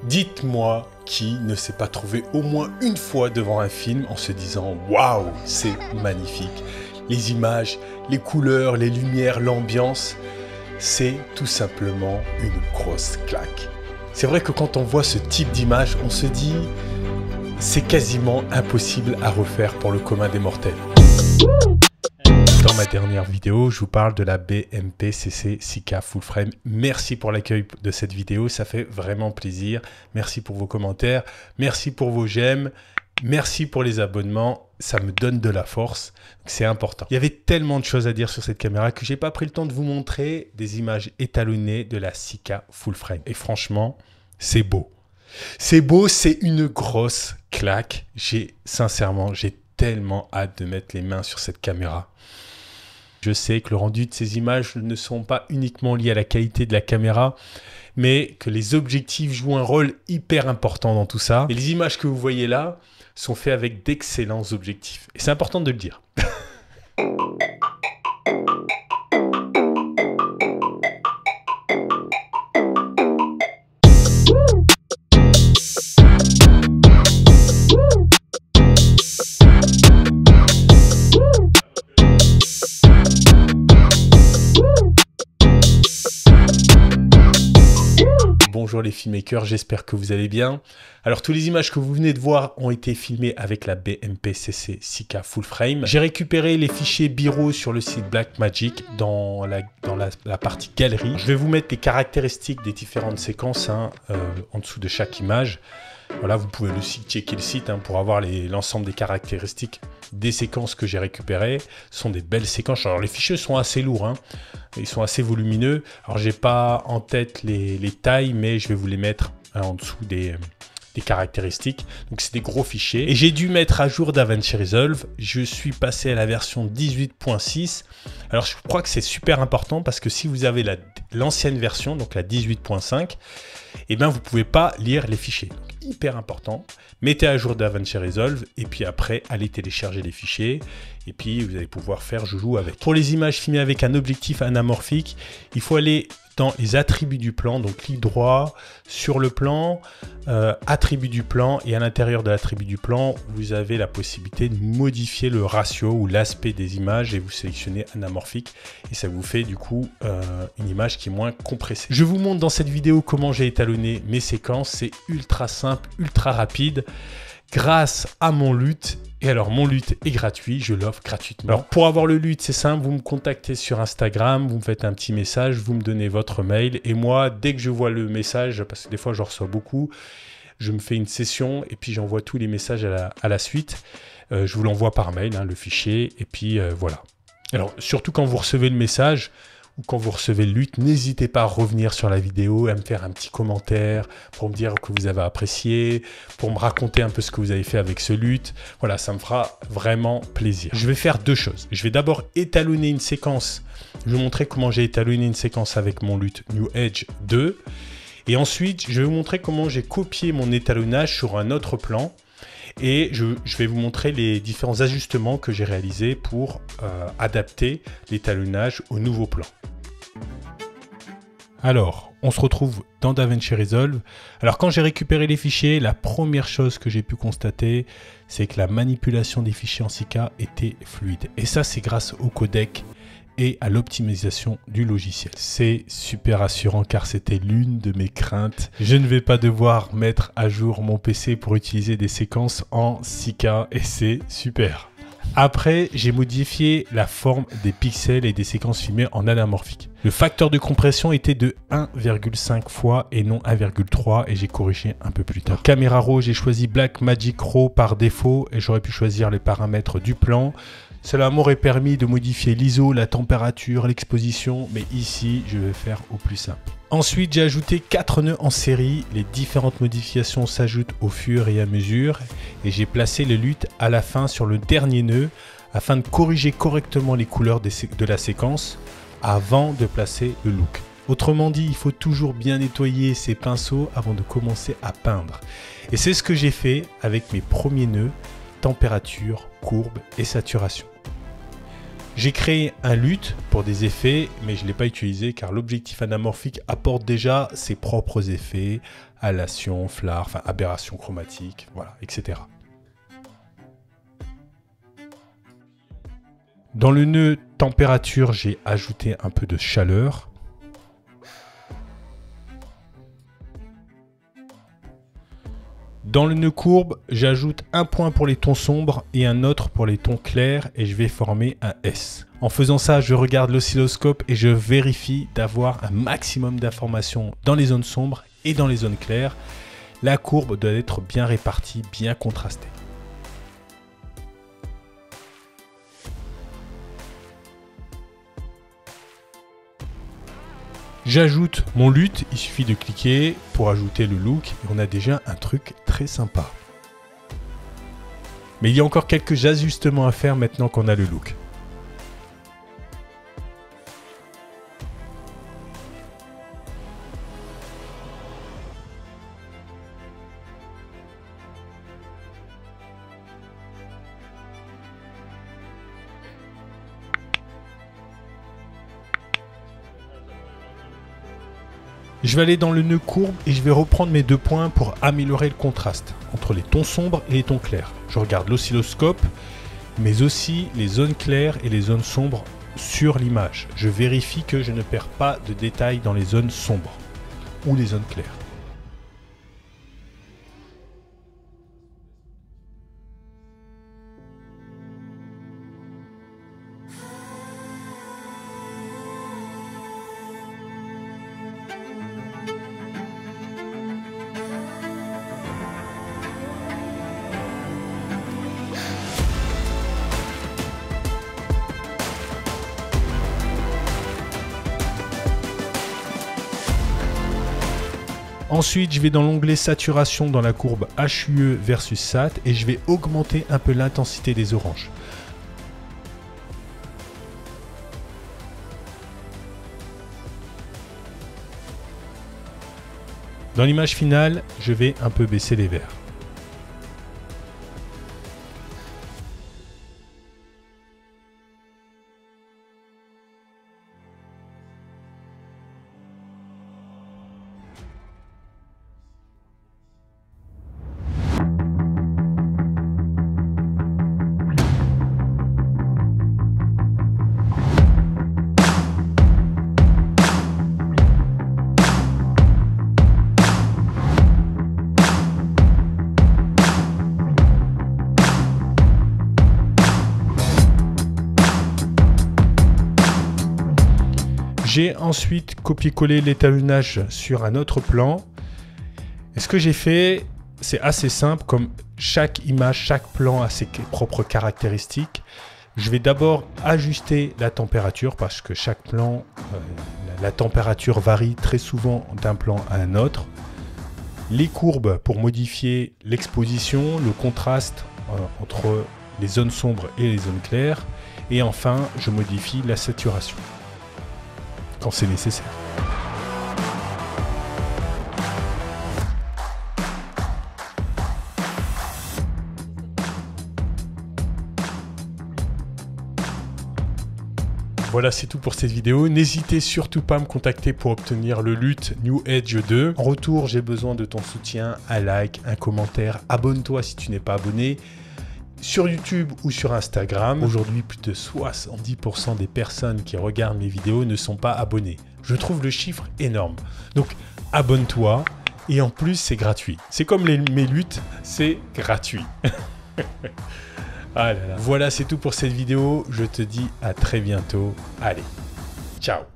Dites-moi qui ne s'est pas trouvé au moins une fois devant un film en se disant « Waouh, c'est magnifique !» Les images, les couleurs, les lumières, l'ambiance, c'est tout simplement une grosse claque. C'est vrai que quand on voit ce type d'image, on se dit « C'est quasiment impossible à refaire pour le commun des mortels ». Dans ma dernière vidéo, je vous parle de la BMP-CC 6K Full Frame. Merci pour l'accueil de cette vidéo, ça fait vraiment plaisir. Merci pour vos commentaires, merci pour vos j'aime, merci pour les abonnements, ça me donne de la force, c'est important. Il y avait tellement de choses à dire sur cette caméra que j'ai pas pris le temps de vous montrer des images étalonnées de la 6K Full Frame. Et franchement, c'est beau. C'est beau, c'est une grosse claque. Sincèrement, j'ai tellement hâte de mettre les mains sur cette caméra. Je sais que le rendu de ces images ne sont pas uniquement liés à la qualité de la caméra, mais que les objectifs jouent un rôle hyper important dans tout ça. Et les images que vous voyez là sont faites avec d'excellents objectifs. Et c'est important de le dire. Bonjour les filmmakers, j'espère que vous allez bien. Alors, toutes les images que vous venez de voir ont été filmées avec la BMP-CC 6K Full Frame. J'ai récupéré les fichiers Biro sur le site Blackmagic dans la partie galerie. Je vais vous mettre les caractéristiques des différentes séquences en dessous de chaque image. Voilà, vous pouvez aussi checker le site pour avoir l'ensemble des caractéristiques des séquences que j'ai récupérées. Ce sont des belles séquences. Alors les fichiers sont assez lourds, ils sont assez volumineux. Alors j'ai pas en tête les tailles, mais je vais vous les mettre en dessous des caractéristiques. Donc c'est des gros fichiers. Et j'ai dû mettre à jour DaVinci Resolve. Je suis passé à la version 18.6. Alors je crois que c'est super important parce que si vous avez l'ancienne version, donc la 18.5, eh bien vous pouvez pas lire les fichiers. Donc, hyper important. Mettez à jour DaVinci Resolve et puis après allez télécharger les fichiers et puis vous allez pouvoir faire joujou avec. Pour les images filmées avec un objectif anamorphique, il faut aller dans les attributs du plan, donc clic droit sur le plan, attributs du plan, et à l'intérieur de l'attribut du plan, vous avez la possibilité de modifier le ratio ou l'aspect des images et vous sélectionnez anamorphique et ça vous fait du coup une image qui est moins compressée. Je vous montre dans cette vidéo comment j'ai étalonné mes séquences, c'est ultra simple, ultra rapide, grâce à mon LUT. Et alors, mon LUT est gratuit, je l'offre gratuitement. Alors, pour avoir le LUT, c'est simple, vous me contactez sur Instagram, vous me faites un petit message, vous me donnez votre mail. Et moi, dès que je vois le message, parce que des fois, j'en reçois beaucoup, je me fais une session et puis j'envoie tous les messages à la suite. Je vous l'envoie par mail, le fichier, et puis voilà. Alors, surtout quand vous recevez le message, ou quand vous recevez le LUT, n'hésitez pas à revenir sur la vidéo, à me faire un petit commentaire pour me dire que vous avez apprécié, pour me raconter un peu ce que vous avez fait avec ce LUT. Voilà, ça me fera vraiment plaisir. Je vais faire deux choses. Je vais d'abord étalonner une séquence. Je vais vous montrer comment j'ai étalonné une séquence avec mon LUT New Edge 2. Et ensuite, je vais vous montrer comment j'ai copié mon étalonnage sur un autre plan. Et je vais vous montrer les différents ajustements que j'ai réalisés pour adapter l'étalonnage au nouveau plan. Alors, on se retrouve dans DaVinci Resolve. Alors, quand j'ai récupéré les fichiers, la première chose que j'ai pu constater, c'est que la manipulation des fichiers en 6K était fluide. Et ça, c'est grâce au codec et à l'optimisation du logiciel. C'est super rassurant car c'était l'une de mes craintes. Je ne vais pas devoir mettre à jour mon PC pour utiliser des séquences en 6K et c'est super. Après, j'ai modifié la forme des pixels et des séquences filmées en anamorphique. Le facteur de compression était de 1,5 fois et non 1,3 et j'ai corrigé un peu plus tard. Caméra RAW, j'ai choisi Blackmagic RAW par défaut et j'aurais pu choisir les paramètres du plan. Cela m'aurait permis de modifier l'ISO, la température, l'exposition, mais ici, je vais faire au plus simple. Ensuite, j'ai ajouté 4 nœuds en série. Les différentes modifications s'ajoutent au fur et à mesure. Et j'ai placé le LUT à la fin sur le dernier nœud afin de corriger correctement les couleurs de la séquence avant de placer le look. Autrement dit, il faut toujours bien nettoyer ses pinceaux avant de commencer à peindre. Et c'est ce que j'ai fait avec mes premiers nœuds, température, courbe et saturation. J'ai créé un LUT pour des effets, mais je ne l'ai pas utilisé car l'objectif anamorphique apporte déjà ses propres effets, halation, flare, enfin aberration chromatique, voilà, etc. Dans le nœud température, j'ai ajouté un peu de chaleur. Dans le nœud courbe, j'ajoute un point pour les tons sombres et un autre pour les tons clairs et je vais former un S. En faisant ça, je regarde l'oscilloscope et je vérifie d'avoir un maximum d'informations dans les zones sombres et dans les zones claires. La courbe doit être bien répartie, bien contrastée. J'ajoute mon LUT, il suffit de cliquer pour ajouter le look et on a déjà un truc très sympa. Mais il y a encore quelques ajustements à faire maintenant qu'on a le look. Je vais aller dans le nœud courbe et je vais reprendre mes 2 points pour améliorer le contraste entre les tons sombres et les tons clairs. Je regarde l'oscilloscope, mais aussi les zones claires et les zones sombres sur l'image. Je vérifie que je ne perds pas de détails dans les zones sombres ou les zones claires. Ensuite, je vais dans l'onglet saturation dans la courbe HUE versus SAT et je vais augmenter un peu l'intensité des oranges. Dans l'image finale, je vais un peu baisser les verts. J'ai ensuite copié-collé l'étalonnage sur un autre plan. Et ce que j'ai fait, c'est assez simple, comme chaque image, chaque plan a ses propres caractéristiques. Je vais d'abord ajuster la température parce que chaque plan, la température varie très souvent d'un plan à un autre. Les courbes pour modifier l'exposition, le contraste entre les zones sombres et les zones claires. Et enfin, je modifie la saturation quand c'est nécessaire. Voilà, c'est tout pour cette vidéo. N'hésitez surtout pas à me contacter pour obtenir le LUT New Edge 2. En retour, j'ai besoin de ton soutien, un like, un commentaire. Abonne-toi si tu n'es pas abonné. Sur YouTube ou sur Instagram, aujourd'hui plus de 70% des personnes qui regardent mes vidéos ne sont pas abonnées. Je trouve le chiffre énorme. Donc abonne-toi et en plus c'est gratuit. C'est comme mes luttes, c'est gratuit. Ah là là. Voilà, c'est tout pour cette vidéo. Je te dis à très bientôt. Allez, ciao.